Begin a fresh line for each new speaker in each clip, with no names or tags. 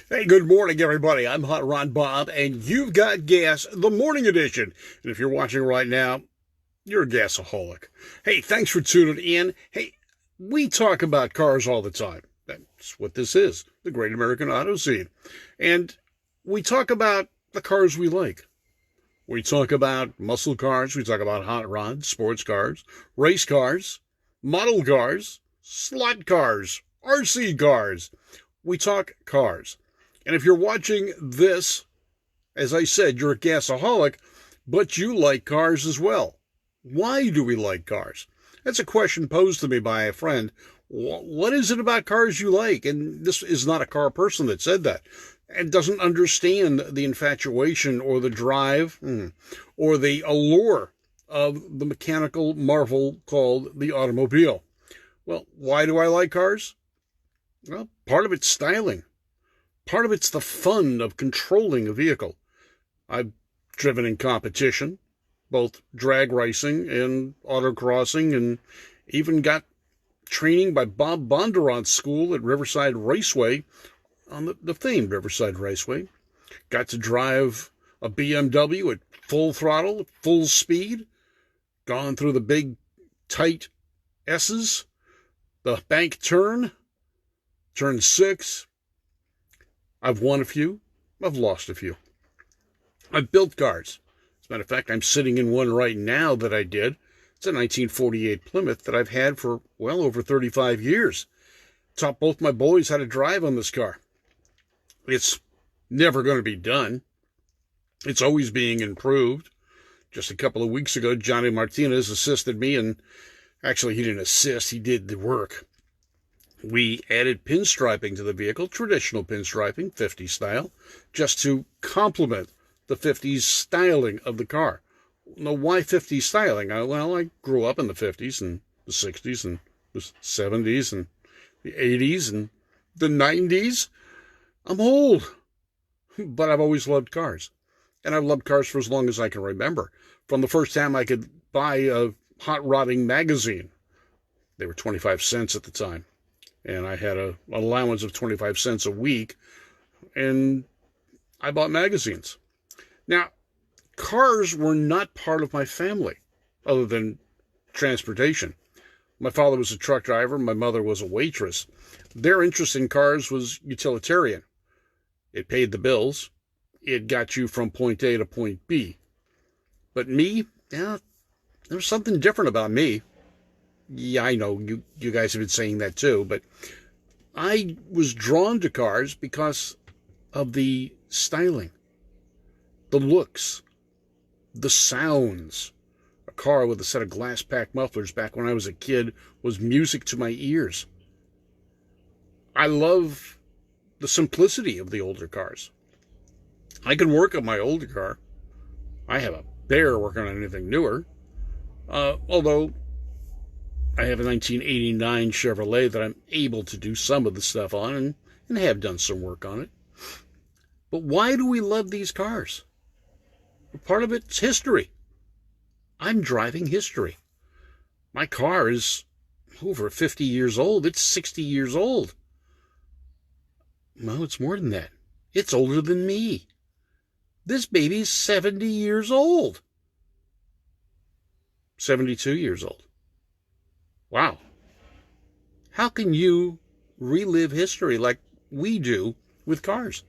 Hey, good morning, everybody. I'm Hot Rod Bob, and you've got Gas, the morning edition. And if you're watching right now, you're a gasaholic. Hey, thanks for tuning in. Hey, we talk about cars all the time. That's what this is, the Great American Auto Scene. And we talk about the cars we like. We talk about muscle cars. We talk about hot rods, sports cars, race cars, model cars, slot cars, RC cars. We talk cars. And if you're watching this, as I said, you're a gasaholic, but you like cars as well. Why do we like cars? That's a question posed to me by a friend. What is it about cars you like? And this is not a car person that said that. And doesn't understand the infatuation or the drive or the allure of the mechanical marvel called the automobile. Well, why do I like cars? Well, part of it's styling. Part of it's the fun of controlling a vehicle. I've driven in competition, both drag racing and autocrossing, and even got training by Bob Bondurant's school at Riverside Raceway, on the famed Riverside Raceway. Got to drive a BMW at full throttle, at full speed, gone through the big, tight S's, the bank turn 6. I've won a few. I've lost a few. I've built cars. As a matter of fact, I'm sitting in one right now that I did. It's a 1948 Plymouth that I've had for well over 35 years. Taught both my boys how to drive on this car. It's never going to be done. It's always being improved. Just a couple of weeks ago, Johnny Martinez assisted me, and actually he didn't assist, he did the work. We added pinstriping to the vehicle, traditional pinstriping, 50s style, just to complement the 50s styling of the car. Now, why 50s styling? Well, I grew up in the 50s and the 60s and the 70s and the 80s and the 90s. I'm old, but I've always loved cars. And I've loved cars for as long as I can remember. From the first time I could buy a hot rodding magazine. They were 25 cents at the time. And I had an allowance of 25 cents a week, and I bought magazines. Now, cars were not part of my family, other than transportation. My father was a truck driver. My mother was a waitress. Their interest in cars was utilitarian. It paid the bills. It got you from point A to point B. But me, there was something different about me. Yeah, I know you guys have been saying that too, but I was drawn to cars because of the styling, the looks, the sounds. A car with a set of glass-pack mufflers back when I was a kid was music to my ears. I love the simplicity of the older cars. I can work on my older car. I have a bear working on anything newer, although I have a 1989 Chevrolet that I'm able to do some of the stuff on and have done some work on it. But why do we love these cars? Part of it's history. I'm driving history. My car is over 50 years old. It's 60 years old. No, it's more than that. It's older than me. This baby's 70 years old. 72 years old. Wow. How can you relive history like we do with cars?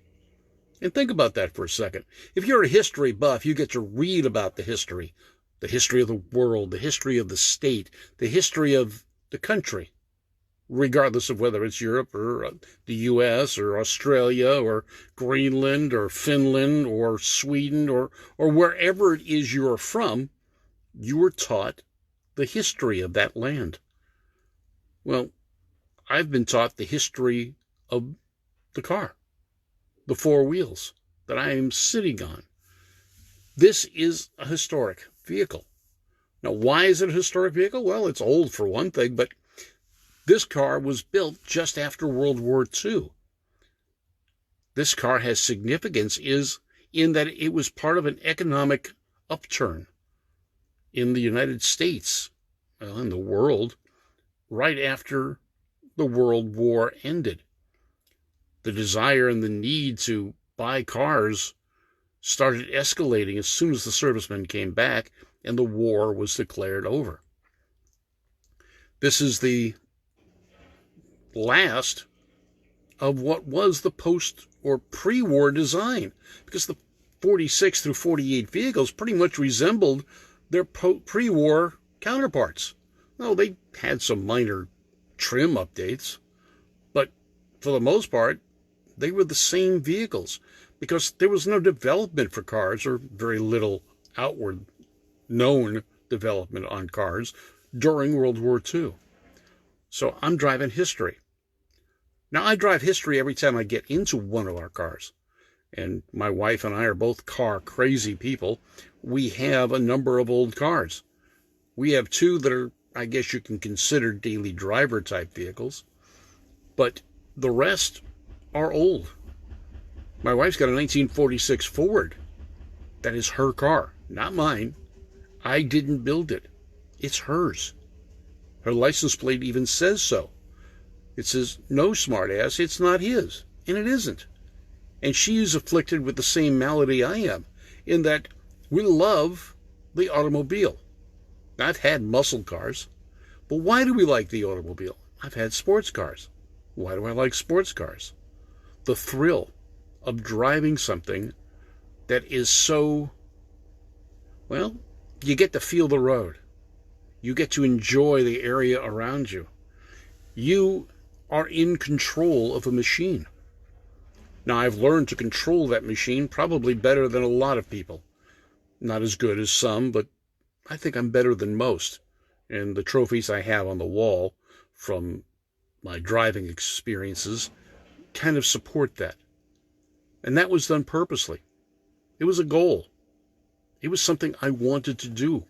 And think about that for a second. If you're a history buff, you get to read about the history of the world, the history of the state, the history of the country, regardless of whether it's Europe or the U.S. or Australia or Greenland or Finland or Sweden or wherever it is you're from, you were taught the history of that land. Well, I've been taught the history of the car, the four wheels that I am sitting on. This is a historic vehicle. Now, why is it a historic vehicle? Well, it's old for one thing, but this car was built just after World War II. This car has significance in that it was part of an economic upturn in the United States, well, in the world, right after the World War ended. The desire and the need to buy cars started escalating as soon as the servicemen came back and the war was declared over. This is the last of what was the post or pre-war design, because the 46 through 48 vehicles pretty much resembled their pre-war counterparts. No, they had some minor trim updates, but for the most part, they were the same vehicles because there was no development for cars, or very little outward known development on cars during World War II. So I'm driving history. Now, I drive history every time I get into one of our cars. And my wife and I are both car crazy people. We have a number of old cars. We have two that are, I guess you can consider, daily driver type vehicles. But the rest are old. My wife's got a 1946 Ford. That is her car, not mine. I didn't build it. It's hers. Her license plate even says so. It says, no, smartass, it's not his. And it isn't. And she is afflicted with the same malady I am, in that we love the automobile. I've had muscle cars, but why do we like the automobile? I've had sports cars. Why do I like sports cars? The thrill of driving something that is so, well, you get to feel the road. You get to enjoy the area around you. You are in control of a machine. Now, I've learned to control that machine probably better than a lot of people. Not as good as some, but I think I'm better than most. And the trophies I have on the wall from my driving experiences kind of support that. And that was done purposely. It was a goal. It was something I wanted to do.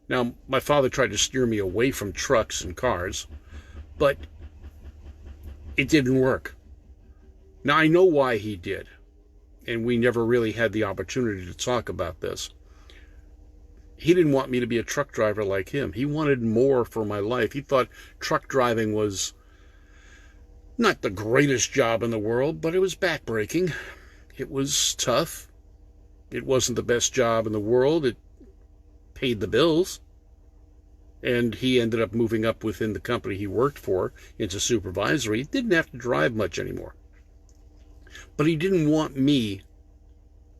Now, my father tried to steer me away from trucks and cars, but it didn't work. Now, I know why he did, and we never really had the opportunity to talk about this. He didn't want me to be a truck driver like him. He wanted more for my life. He thought truck driving was not the greatest job in the world, but it was backbreaking. It was tough. It wasn't the best job in the world. It paid the bills. And he ended up moving up within the company he worked for into supervisory. He didn't have to drive much anymore. But he didn't want me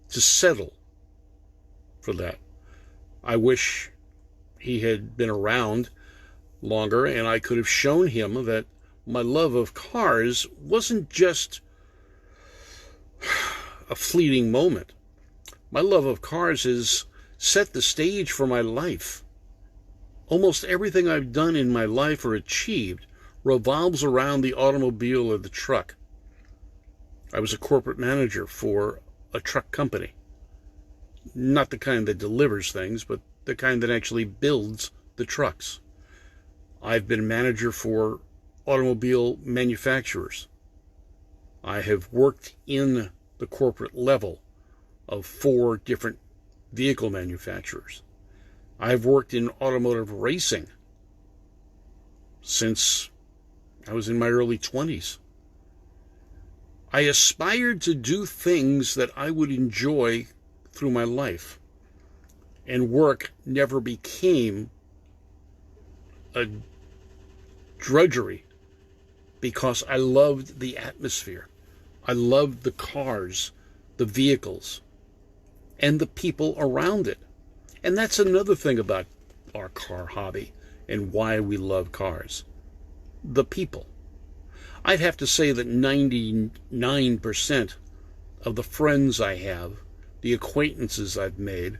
to settle for that. I wish he had been around longer and I could have shown him that my love of cars wasn't just a fleeting moment. My love of cars has set the stage for my life. Almost everything I've done in my life or achieved revolves around the automobile or the truck. I was a corporate manager for a truck company. Not the kind that delivers things, but the kind that actually builds the trucks. I've been manager for automobile manufacturers. I have worked in the corporate level of 4 different vehicle manufacturers. I've worked in automotive racing since I was in my early 20s. I aspired to do things that I would enjoy through my life, and work never became a drudgery because I loved the atmosphere. I loved the cars, the vehicles, and the people around it. And that's another thing about our car hobby and why we love cars. The people. I'd have to say that 99% of the friends I have, the acquaintances I've made,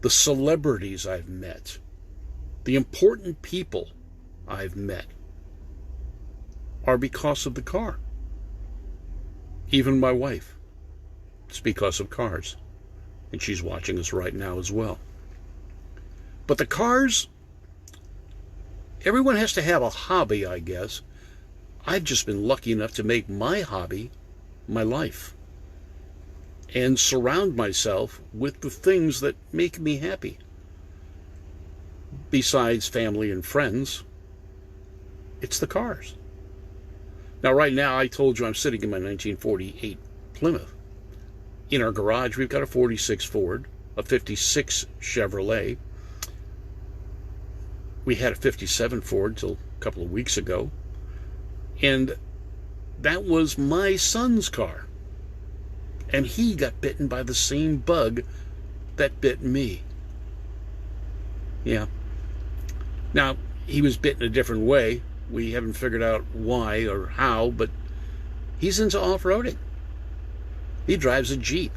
the celebrities I've met, the important people I've met are because of the car. Even my wife. It's because of cars. And she's watching us right now as well. But the cars, everyone has to have a hobby, I guess. I've just been lucky enough to make my hobby my life and surround myself with the things that make me happy. Besides family and friends, it's the cars. Now, right now, I told you I'm sitting in my 1948 Plymouth. In our garage, we've got a 46 Ford, a 56 Chevrolet. We had a 57 Ford till a couple of weeks ago. And that was my son's car. And he got bitten by the same bug that bit me. Yeah. Now, he was bitten a different way. We haven't figured out why or how, but he's into off-roading. He drives a Jeep.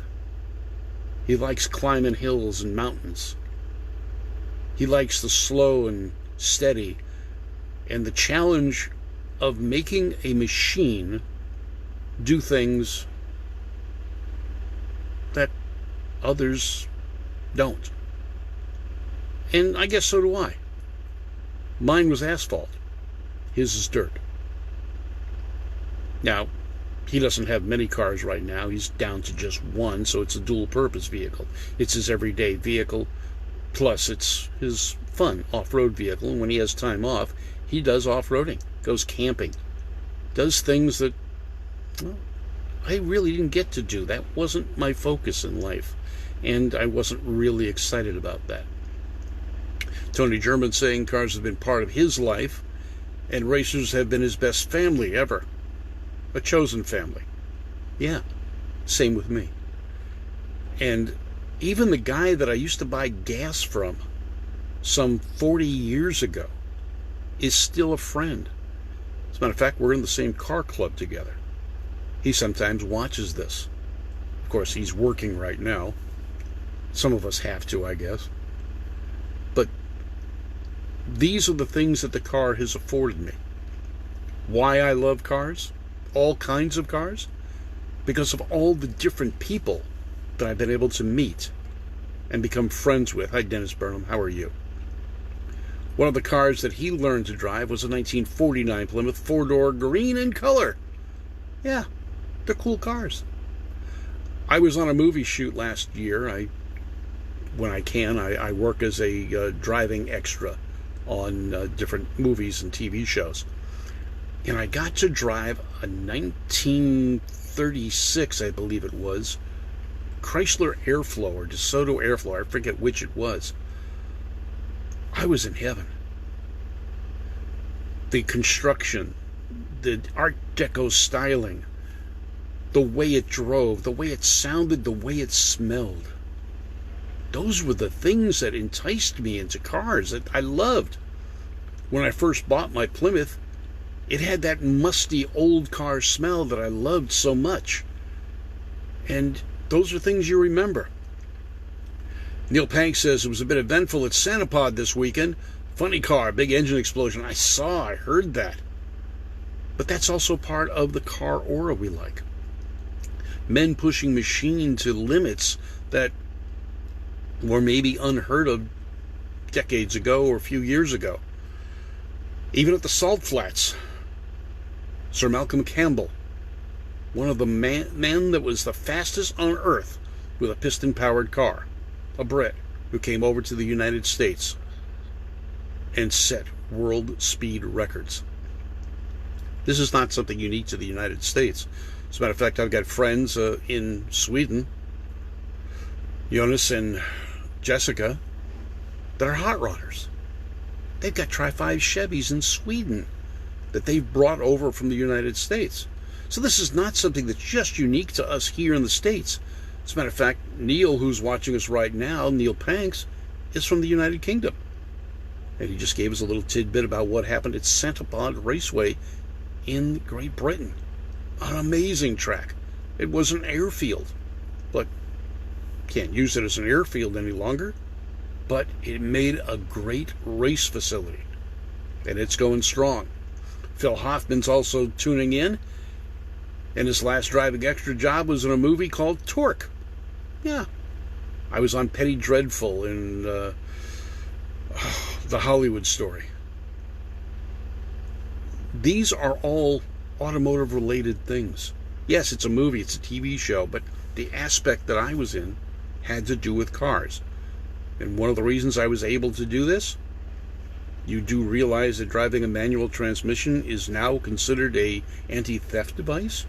He likes climbing hills and mountains. He likes the slow and steady and the challenge of making a machine do things that others don't. And I guess so do I. Mine was asphalt. His is dirt. Now, he doesn't have many cars right now. He's down to just one, so it's a dual-purpose vehicle. It's his everyday vehicle, plus it's his fun off-road vehicle. And when he has time off, he does off-roading, goes camping, does things that, well, I really didn't get to do. That wasn't my focus in life, and I wasn't really excited about that. Tony German saying cars have been part of his life, and racers have been his best family ever. A chosen family. Yeah, same with me. And even the guy that I used to buy gas from some 40 years ago is still a friend. As a matter of fact, we're in the same car club together. He sometimes watches this. Of course, he's working right now. Some of us have to, I guess. But these are the things that the car has afforded me. Why I love cars, all kinds of cars, because of all the different people that I've been able to meet and become friends with. Hi, Dennis Burnham. How are you? One of the cars that he learned to drive was a 1949 Plymouth four-door, green in color. Yeah, they're cool cars. I was on a movie shoot last year. When I can, I work as a driving extra on different movies and TV shows. And I got to drive a 1936, I believe it was, Chrysler Airflow or DeSoto Airflow. I forget which it was. I was in heaven. The construction, the Art Deco styling, the way it drove, the way it sounded, the way it smelled. Those were the things that enticed me into cars that I loved. When I first bought my Plymouth, it had that musty old car smell that I loved so much. And those are things you remember. Neil Pank says it was a bit eventful at Santapod this weekend. Funny car, big engine explosion. I heard that. But that's also part of the car aura we like. Men pushing machine to limits that were maybe unheard of decades ago or a few years ago. Even at the Salt Flats, Sir Malcolm Campbell, one of the men that was the fastest on earth with a piston-powered car, a Brit who came over to the United States and set world speed records. This is not something unique to the United States. As a matter of fact, I've got friends in Sweden, Jonas and Jessica, that are hot rodders. They've got Tri-5 Chevys in Sweden that they've brought over from the United States. So this is not something that's just unique to us here in the States. As a matter of fact, Neil, who's watching us right now, Neil Panks, is from the United Kingdom. And he just gave us a little tidbit about what happened at Santapod Raceway in Great Britain. An amazing track. It was an airfield, but can't use it as an airfield any longer. But it made a great race facility, and it's going strong. Phil Hoffman's also tuning in, and his last driving extra job was in a movie called Torque. Yeah, I was on Penny Dreadful in The Hollywood Story. These are all automotive-related things. Yes, it's a movie, it's a TV show, but the aspect that I was in had to do with cars. And one of the reasons I was able to do this, You do realize that driving a manual transmission is now considered a anti-theft device?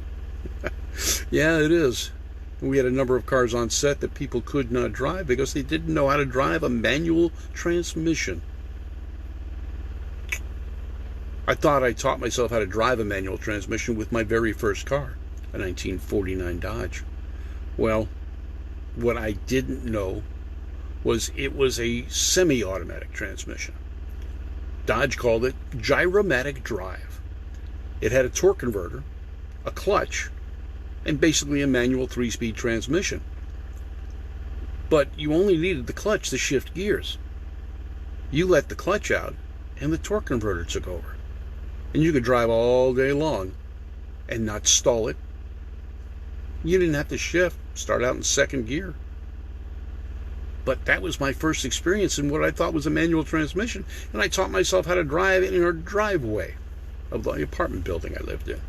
Yeah, it is. We had a number of cars on set that people could not drive because they didn't know how to drive a manual transmission. I thought I taught myself how to drive a manual transmission with my very first car, a 1949 Dodge. Well, what I didn't know was it was a semi-automatic transmission. Dodge called it gyromatic drive. It had a torque converter, a clutch, and basically a manual 3-speed transmission. But you only needed the clutch to shift gears. You let the clutch out, and the torque converter took over. And you could drive all day long and not stall it. You didn't have to shift, start out in second gear. But that was my first experience in what I thought was a manual transmission, and I taught myself how to drive it in our driveway of the apartment building I lived in.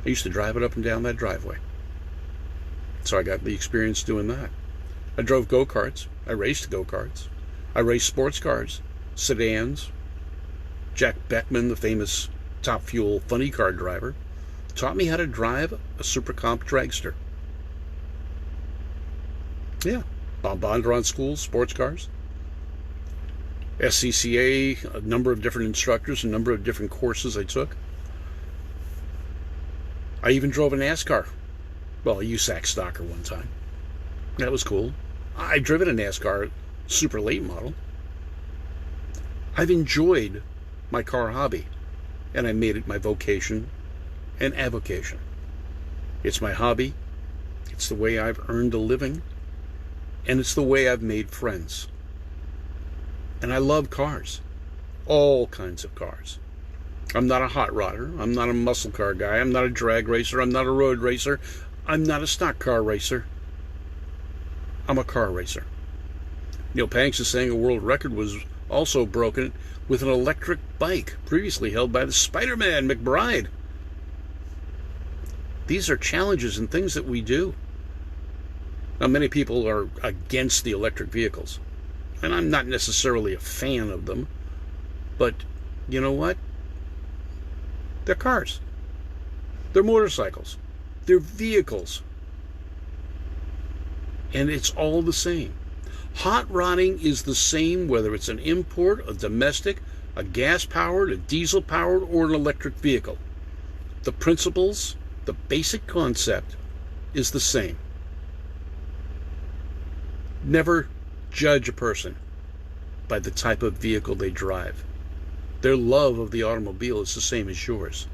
I used to drive it up and down that driveway. So I got the experience doing that. I drove go-karts. I raced go-karts. I raced sports cars, sedans. Jack Beckman, the famous Top Fuel funny car driver, taught me how to drive a Super Comp dragster. Yeah, Bob Bondron School, sports cars. SCCA, a number of different instructors, a number of different courses I took. I even drove a NASCAR. Well, a USAC stocker one time. That was cool. I've driven a NASCAR super late model. I've enjoyed my car hobby, and I made it my vocation and avocation. It's my hobby. It's the way I've earned a living, and it's the way I've made friends. And I love cars. All kinds of cars. I'm not a hot rodder. I'm not a muscle car guy. I'm not a drag racer. I'm not a road racer. I'm not a stock car racer. I'm a car racer. Neil Panks is saying a world record was also broken with an electric bike previously held by the Spider-Man McBride. These are challenges and things that we do. Now, many people are against the electric vehicles, and I'm not necessarily a fan of them, but you know what? They're cars. They're motorcycles. They're vehicles. And it's all the same. Hot rodding is the same whether it's an import, a domestic, a gas-powered, a diesel-powered, or an electric vehicle. The principles, the basic concept is the same. Never judge a person by the type of vehicle they drive. Their love of the automobile is the same as yours.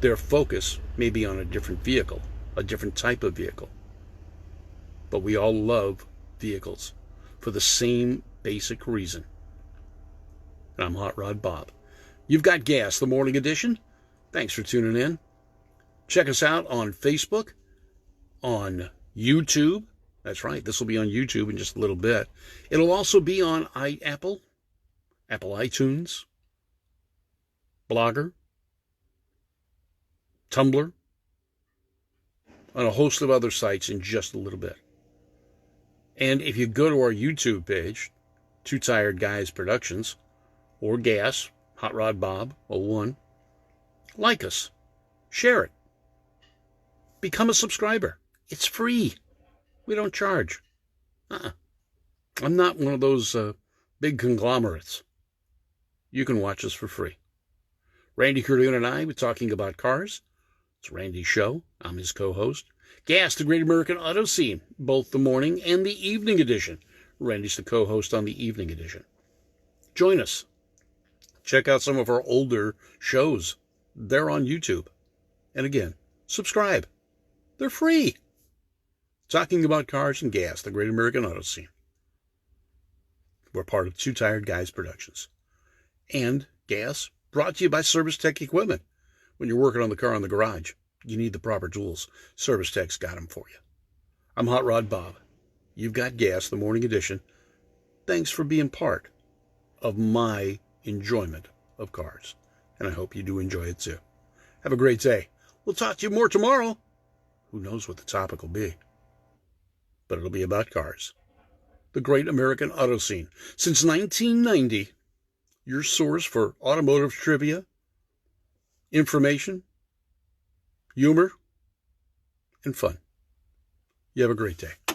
Their focus may be on a different vehicle, a different type of vehicle. But we all love vehicles for the same basic reason. And I'm Hot Rod Bob. You've got Gas, the morning edition. Thanks for tuning in. Check us out on Facebook, on YouTube. That's right, this will be on YouTube in just a little bit. It'll also be on Apple iTunes, Blogger, Tumblr, on a host of other sites in just a little bit. And if you go to our YouTube page, Two Tired Guys Productions, or Gas, Hot Rod Bob 01, like us, share it, become a subscriber. It's free. We don't charge. I'm not one of those big conglomerates. You can watch us for free. Randy Kerdoon and I were talking about cars. It's Randy's show. I'm his co-host. Gas, the Great American Auto Scene, both the morning and the evening edition. Randy's the co-host on the evening edition. Join us. Check out some of our older shows. They're on YouTube. And again, subscribe. They're free. Talking about cars and gas, the Great American Auto Scene. We're part of Two Tired Guys Productions. And Gas, brought to you by Service Tech Equipment. When you're working on the car in the garage, you need the proper tools. Service Tech's got them for you. I'm Hot Rod Bob. You've got Gas, the morning edition. Thanks for being part of my enjoyment of cars. And I hope you do enjoy it too. Have a great day. We'll talk to you more tomorrow. Who knows what the topic will be? But it'll be about cars. The Great American Auto Scene. Since 1990, your source for automotive trivia, information, humor, and fun. You have a great day.